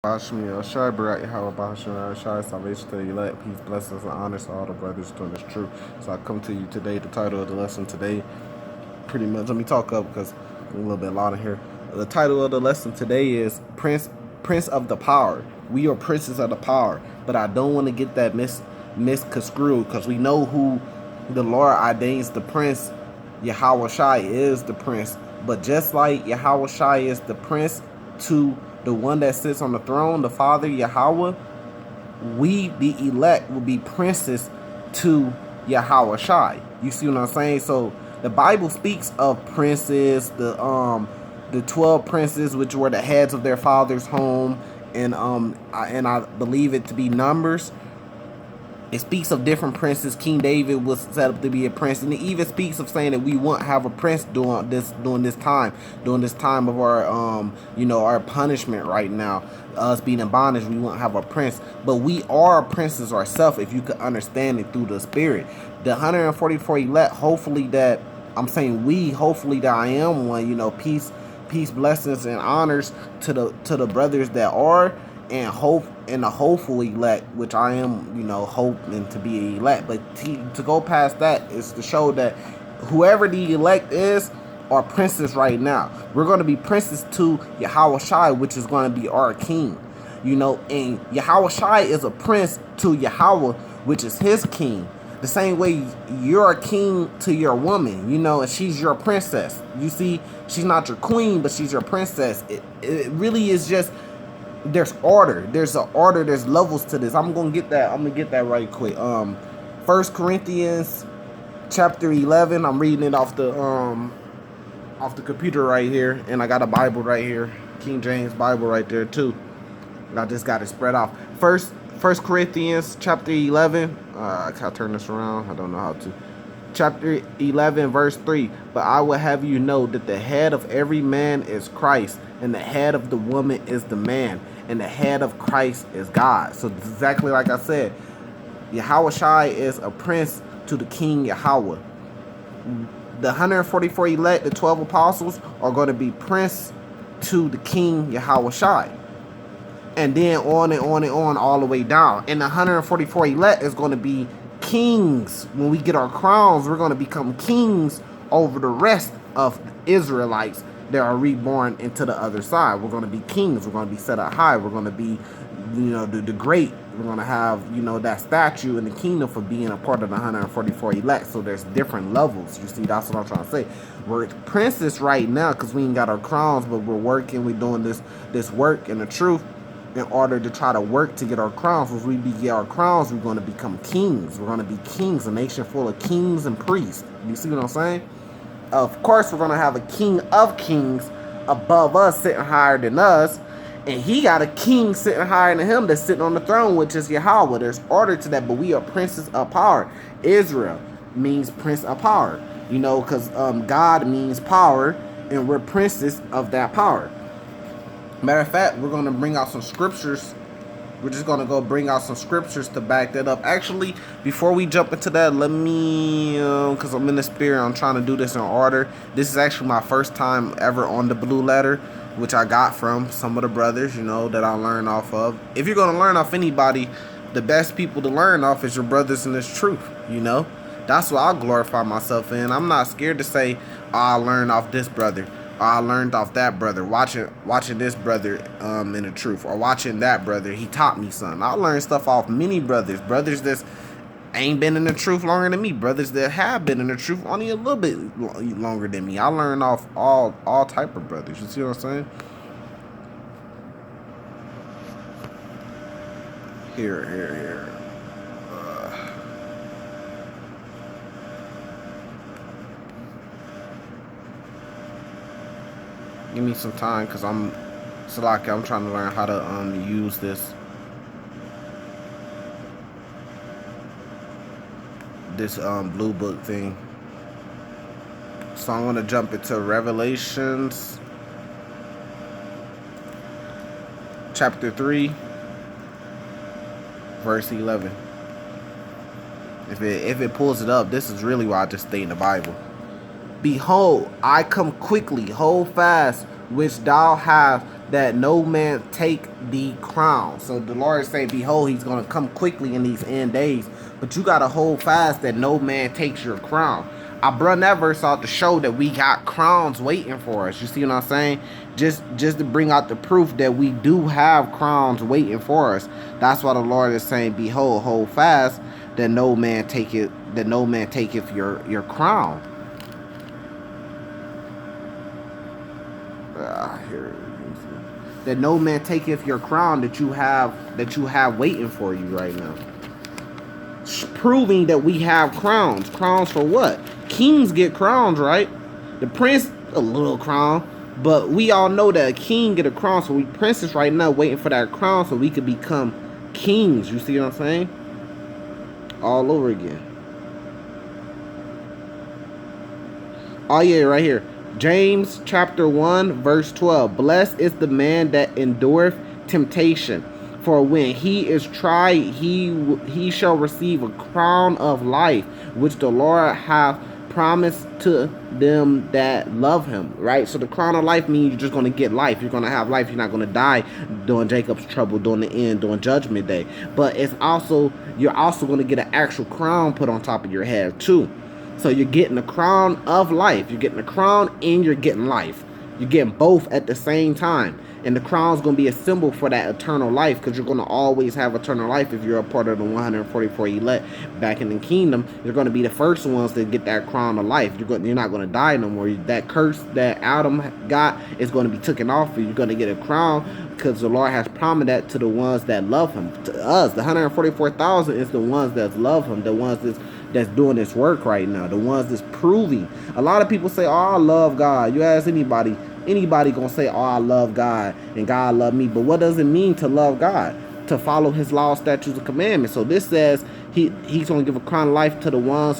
Bashmi Shai Barak Yahweh Bahashim Shai, salvation to the elect, peace, blessings, and honors to all the brothers doing this truth. So I come to you today. The title of the lesson today, pretty much, let me talk up because I'm a little bit loud in here. The title of the lesson today is Prince of the Power. We are princes of the power, but I don't want to get that misconstrued because we know who the Lord ordains the prince. Yahweh Shai is the prince, but just like Yahweh Shai is the prince to the one that sits on the throne, the Father Yahweh, we, the elect, will be princes to Yahweh Shai. You see what I'm saying? So the Bible speaks of princes, the 12 princes, which were the heads of their father's home, and I believe it to be Numbers. It speaks of different princes. King David was set up to be a prince, and it even speaks of saying that we won't have a prince during this time of our our punishment right now, us being in bondage. We won't have a prince, but we are princes ourselves if you could understand it through the Spirit. The 144 elect, hopefully that hopefully that I am one. Peace, blessings, and honors to the brothers that are, and hope, and the hopeful elect, which I am, hoping to be elect. But to go past that is to show that whoever the elect is are princes right now. We're going to be princes to Yahweh Shai, which is going to be our king. And Yahweh Shai is a prince to Yahweh, which is his king. The same way you're a king to your woman, and she's your princess. You see, she's not your queen, but she's your princess. It really is just, there's order. There's an order. There's levels to this. I'm gonna get that right quick. 1 Corinthians chapter 11. I'm reading it off the computer right here, and I got a Bible right here, King James Bible right there too. I just got it spread off. First Corinthians chapter 11. I can't turn this around. I don't know how to. Chapter 11, verse 3. But I will have you know that the head of every man is Christ, and the head of the woman is the man, and the head of Christ is God. So exactly like I said, Yahweh Shai is a prince to the King Yahweh. The 144 elect, the 12 apostles, are going to be prince to the King Yahweh Shai. And then on and on and on, all the way down. And the 144 elect is going to be kings. When we get our crowns, we're going to become kings over the rest of the Israelites that are reborn into the other side. We're going to be kings. We're going to be set up high. We're going to be, the great. We're going to have, that statue in the kingdom for being a part of the 144 elect. So there's different levels. You see, that's what I'm trying to say. We're princes right now because we ain't got our crowns, but we're working. We're doing this work in the truth in order to try to work to get our crowns. If we get our crowns, we're going to become kings. We're going to be kings, a nation full of kings and priests. You see what I'm saying? Of course, we're going to have a king of kings above us, sitting higher than us. And he got a king sitting higher than him that's sitting on the throne, which is Yahweh. There's order to that, but we are princes of power. Israel means prince of power, because God means power, and we're princes of that power. Matter of fact, we're going to bring out some scriptures. We're just going to go bring out some scriptures to back that up. Actually, before we jump into that, let me, because I'm in the spirit, I'm trying to do this in order. This is actually my first time ever on the Blue Letter, which I got from some of the brothers, that I learned off of. If you're going to learn off anybody, the best people to learn off is your brothers in this truth, That's what I glorify myself in. I'm not scared to say, I learned off this brother. I learned off that brother, watching this brother in the truth, or watching that brother. He taught me something. I learned stuff off many brothers that ain't been in the truth longer than me, brothers that have been in the truth only a little bit longer than me. I learned off all type of brothers. You see what I'm saying? Here. Give me some time, because I'm trying to learn how to use this blue book thing. So I'm gonna jump into Revelations chapter 3, verse 11. If it pulls it up, this is really why I just stay in the Bible. Behold, I come quickly, hold fast, which thou hast that no man take the crown. So the Lord is saying, behold, he's going to come quickly in these end days. But you got to hold fast that no man takes your crown. I brought that verse out to show that we got crowns waiting for us. You see what I'm saying? Just to bring out the proof that we do have crowns waiting for us. That's why the Lord is saying, behold, hold fast that no man taketh your crown. Here, that no man taketh your crown that you have waiting for you right now. Proving that we have crowns. Crowns for what? Kings get crowns, right? The prince, a little crown. But we all know that a king get a crown. So we princes right now waiting for that crown so we could become kings. You see what I'm saying? All over again. Oh yeah, right here. James chapter 1 verse 12. Blessed is the man that endureth temptation. For when he is tried, he shall receive a crown of life, which the Lord hath promised to them that love him. Right? So the crown of life means you're just going to get life. You're going to have life. You're not going to die during Jacob's trouble, during the end, during Judgment Day. But you're also going to get an actual crown put on top of your head too. So you're getting a crown of life. You're getting a crown and you're getting life. You're getting both at the same time. And the crown is going to be a symbol for that eternal life, because you're going to always have eternal life if you're a part of the 144 elect back in the kingdom. You're going to be the first ones to get that crown of life. You're not going to die no more. That curse that Adam got is going to be taken off of you. You're going to get a crown because the Lord has promised that to the ones that love him. To us, the 144,000 is the ones that love him, the ones that's doing this work right now, the ones that's proving. A lot of people say, oh, I love God. You ask anybody gonna say, oh, I love God and God love me. But what does it mean to love God? To follow his law, statutes, and commandments. So this says he's gonna give a crown of life to the ones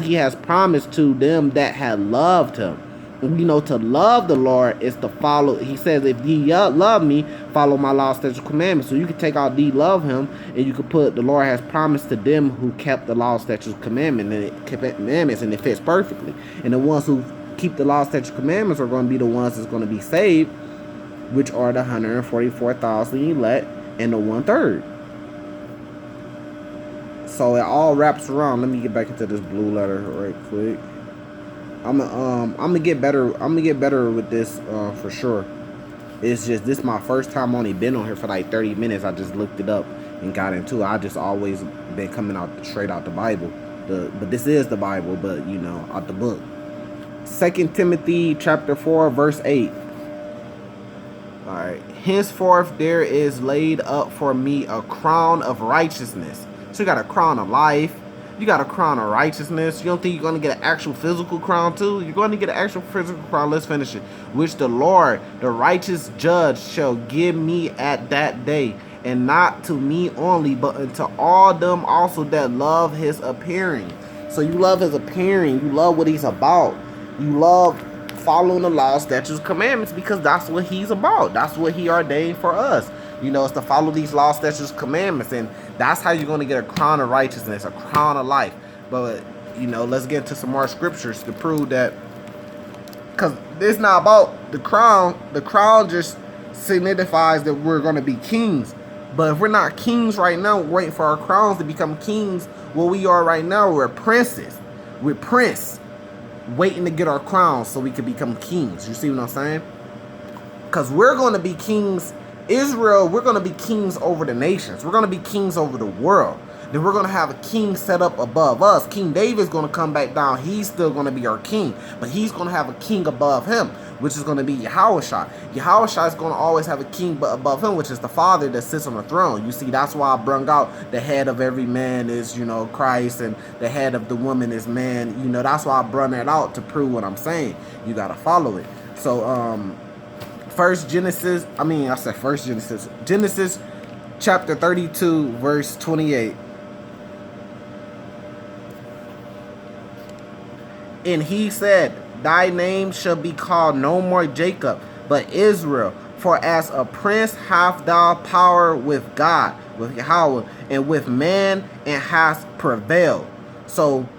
he has promised to them that had loved him. And we know to love the Lord is to follow. He says, if ye love me, follow my law, statutes, commandments. So you can take out the love him, and you can put the Lord has promised to them who kept the law, statutes, commandments, and it fits perfectly. And the ones who keep the law, statutes, commandments are going to be the ones that's going to be saved, which are the 144,000 elect and the 1/3. So it all wraps around. Let me get back into this blue letter right quick. I'm gonna get better. I'm gonna get better with this for sure. It's just this is my first time only been on here for like 30 minutes. I just looked it up and got into it. I just always been coming out straight out the Bible. But this is the Bible, but you know, out the book. 2 Timothy chapter 4 verse 8. Alright. Henceforth there is laid up for me a crown of righteousness. So you got a crown of life. You got a crown of righteousness. You don't think you're going to get an actual physical crown too? You're going to get an actual physical crown. Let's finish it. Which the Lord, the righteous judge, shall give me at that day. And not to me only, but unto all them also that love his appearing. So you love his appearing. You love what he's about. You love following the law, statutes, commandments, because that's what he's about. That's what he ordained for us. You know, it's to follow these law, statutes, commandments. And that's how you're going to get a crown of righteousness, a crown of life. But, you know, let's get into some more scriptures to prove that. Because it's not about the crown. The crown just signifies that we're going to be kings. But if we're not kings right now, we're waiting for our crowns to become kings. What we are right now, we're princes. We're prince. Waiting to get our crowns so we can become kings. You see what I'm saying? Because we're going to be kings. Israel, we're going to be kings over the nations. We're going to be kings over the world. Then we're going to have a king set up above us. King David's going to come back down. He's still going to be our king. But he's going to have a king above him, which is going to be Yahushua. Yahushua is going to always have a king above him, which is the Father that sits on the throne. You see, that's why I brung out the head of every man is, you know, Christ, and the head of the woman is man. You know, that's why I brung that out to prove what I'm saying. You got to follow it. So, Genesis chapter 32, verse 28. And he said, thy name shall be called no more Jacob, but Israel. For as a prince hast thou power with God, with Yahweh, and with man, and hast prevailed. So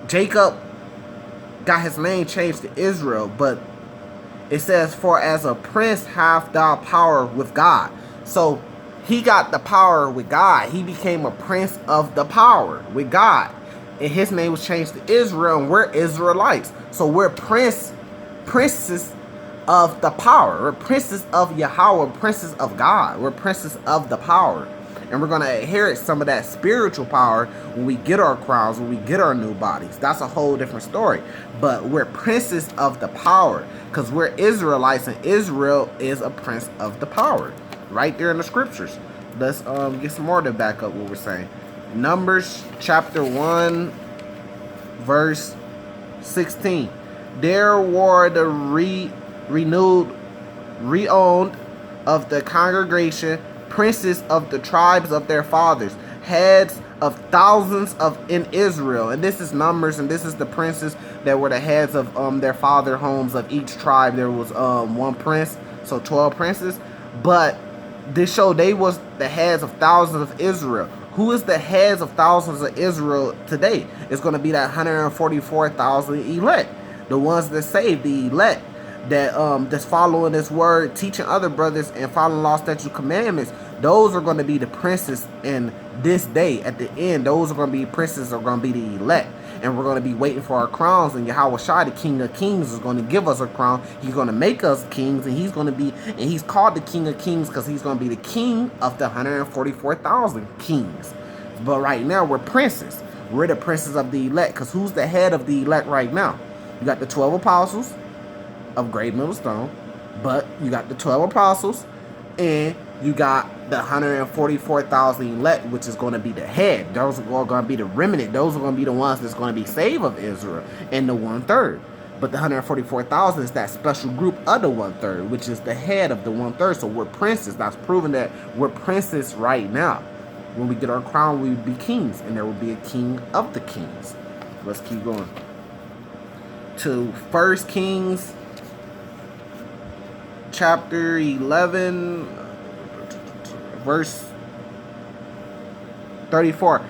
Jacob got his name changed to Israel, but It says, for as a prince hath thou power with God. So he got the power with God. He became a prince of the power with God. And his name was changed to Israel, and we're Israelites. So we're princes of the power. We're princes of Yahweh, princes of God. We're princes of the power. And we're going to inherit some of that spiritual power when we get our crowns, when we get our new bodies. That's a whole different story. But we're princes of the power because we're Israelites, and Israel is a prince of the power. Right there in the scriptures. Let's get some more to back up what we're saying. Numbers chapter 1, verse 16. There were the reowned of the congregation, princes of the tribes of their fathers, heads of thousands of in Israel. And this is Numbers, and this is the princes that were the heads of their father homes of each tribe. There was one prince, so 12 princes. But this showed they was the heads of thousands of Israel. Who is the heads of thousands of Israel today? It's going to be that 144,000 elect, the ones that saved, the elect that's following this word, teaching other brothers, and following law, statutes, commandments. Those are going to be the princes in this day. At the end, those are going to be princes, are going to be the elect. And we're going to be waiting for our crowns. And Yahweh Shai, the King of Kings, is going to give us a crown. He's going to make us kings. And he's going to be, and he's called the King of Kings because he's going to be the king of the 144,000 kings. But right now, we're princes. We're the princes of the elect. Because who's the head of the elect right now? You got the 12 apostles of Great Millstone. But you got the 12 apostles. And you got the 144,000 elect, which is going to be the head. Those are going to be the remnant. Those are going to be the ones that's going to be saved of Israel, and the 1/3. But the 144,000 is that special group of the 1/3, which is the head of the 1/3. So we're princes. That's proven that we're princes right now. When we get our crown, we will be kings, and there will be a king of the kings. Let's keep going to 1 Kings chapter 11, verse 34.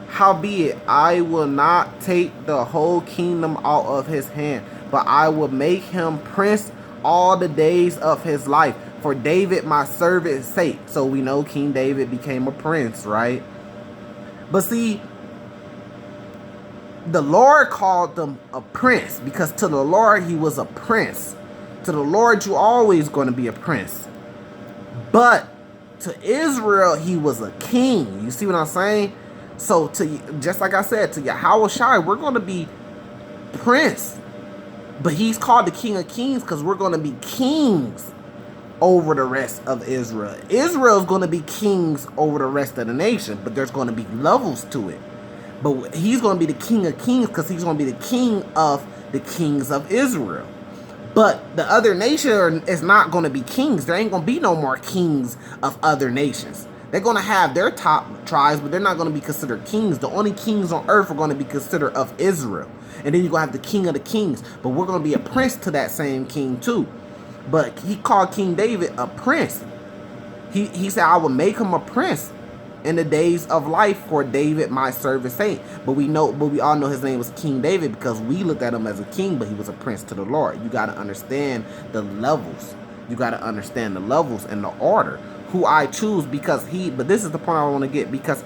Howbeit, I will not take the whole kingdom out of his hand, but I will make him prince all the days of his life, for David my servant's sake. So we know King David became a prince, right? But see, the Lord called them a prince because to the Lord he was a prince. To the Lord you always going to be a prince. But to Israel he was a king. You see what I'm saying? So to, just like I said, to Yahweh Shai, we're going to be prince. But he's called the King of Kings because we're going to be kings over the rest of Israel. Israel's going to be kings over the rest of the nation, but there's going to be levels to it. But he's going to be the King of Kings because he's going to be the king of the kings of Israel. But the other nation is not going to be kings. There ain't going to be no more kings of other nations. They're going to have their top tribes, but they're not going to be considered kings. The only kings on earth are going to be considered of Israel. And then you're going to have the King of the Kings. But we're going to be a prince to that same king too. But he called King David a prince. He said, I will make him a prince in the days of life for David, my servant saint. But we all know his name was King David because we looked at him as a king, but he was a prince to the Lord. You got to understand the levels. You got to understand the levels and the order. Who I choose because but this is the point I want to get, because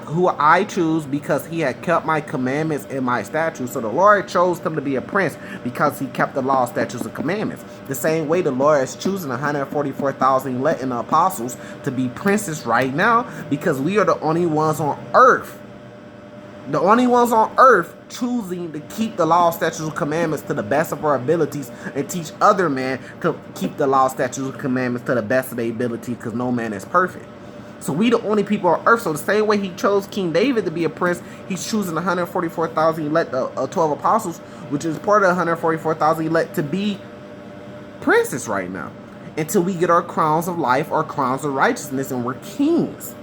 who I choose because he had kept my commandments and my statutes. So the Lord chose him to be a prince because he kept the law, statutes, and commandments. The same way the Lord is choosing 144,000 elect and the apostles to be princes right now because we are the only ones on earth. The only ones on earth choosing to keep the law, statutes, and commandments to the best of our abilities and teach other men to keep the law, statutes, and commandments to the best of their ability because no man is perfect. So we the only people on earth. So the same way he chose King David to be a prince, he's choosing 144,000 elect, 12 apostles, which is part of 144,000 elect, to be princes right now. Until we get our crowns of life, our crowns of righteousness, and we're kings.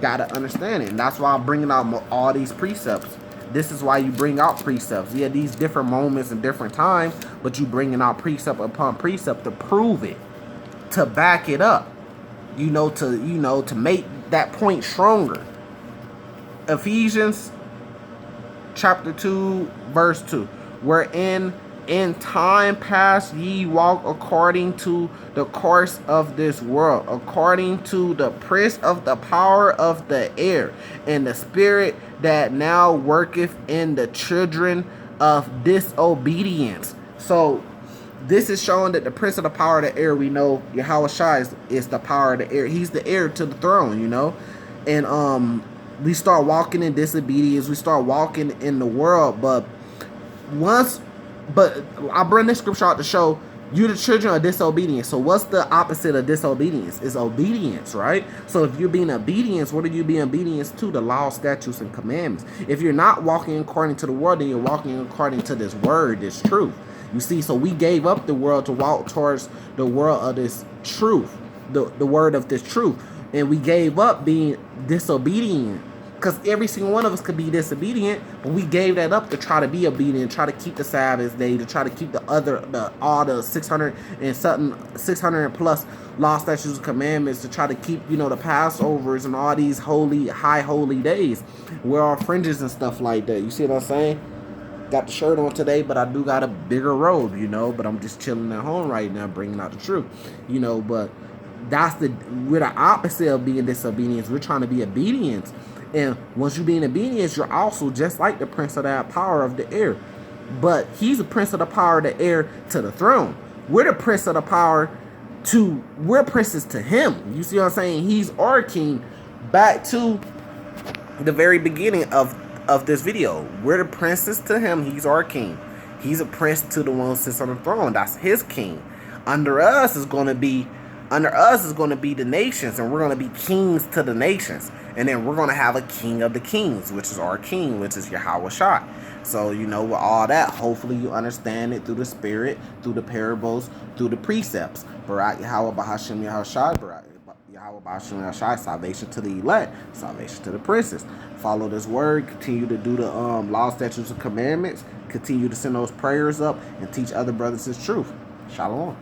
Gotta understand it. And that's why I'm bringing out all these precepts. This is why you bring out precepts. Yeah, these different moments and different times, but you bringing out precept upon precept to prove it, to back it up. To make that point stronger. Ephesians chapter 2, verse 2. Wherein in time past ye walked according to the course of this world, according to the prince of the power of the air, and the spirit that now worketh in the children of disobedience. So this is showing that the prince of the power of the air, we know Yahweh Shai is the power of the air. He's the heir to the throne, you know. And we start walking in disobedience. We start walking in the world. But I bring this scripture out to show you the children of disobedience. So what's the opposite of disobedience? It's obedience, right? So if you're being obedience, what are you being obedience to? The law, statutes, and commandments. If you're not walking according to the world, then you're walking according to this word, this truth. You see, so we gave up the world to walk towards the world of this truth, the word of this truth. And we gave up being disobedient, because every single one of us could be disobedient, but we gave that up to try to be obedient, try to keep the Sabbath day, to try to keep all the 600 plus law, statutes, and commandments, to try to keep, you know, the Passovers and all these high holy days, wear our fringes and stuff like that. You see what I'm saying? Got the shirt on today, but I do got a bigger robe, you know, but I'm just chilling at home right now, bringing out the truth, you know. But we're the opposite of being disobedience. We're trying to be obedience. And once you be in obedience, you're also just like the prince of that power of the air. But he's the prince of the power of the air to the throne. We're the prince of the power we're princes to him. You see what I'm saying? He's our king. Back to the very beginning of this video. We're the princes to him. He's our king. He's a prince to the one who sits on the throne. That's his king. Under us is going to be the nations, and we're going to be kings to the nations. And then we're going to have a king of the kings, which is our king, which is Yahweh Shai. So, you know, with all that, hopefully you understand it through the spirit, through the parables, through the precepts. Barak Yahweh Bahashim Yahweh Shai, Barak Yahweh Bahashim Yahweh Shai, salvation to the elect, salvation to the princes. Follow this word, continue to do the law, statutes, and commandments, continue to send those prayers up, and teach other brothers his truth. Shalom.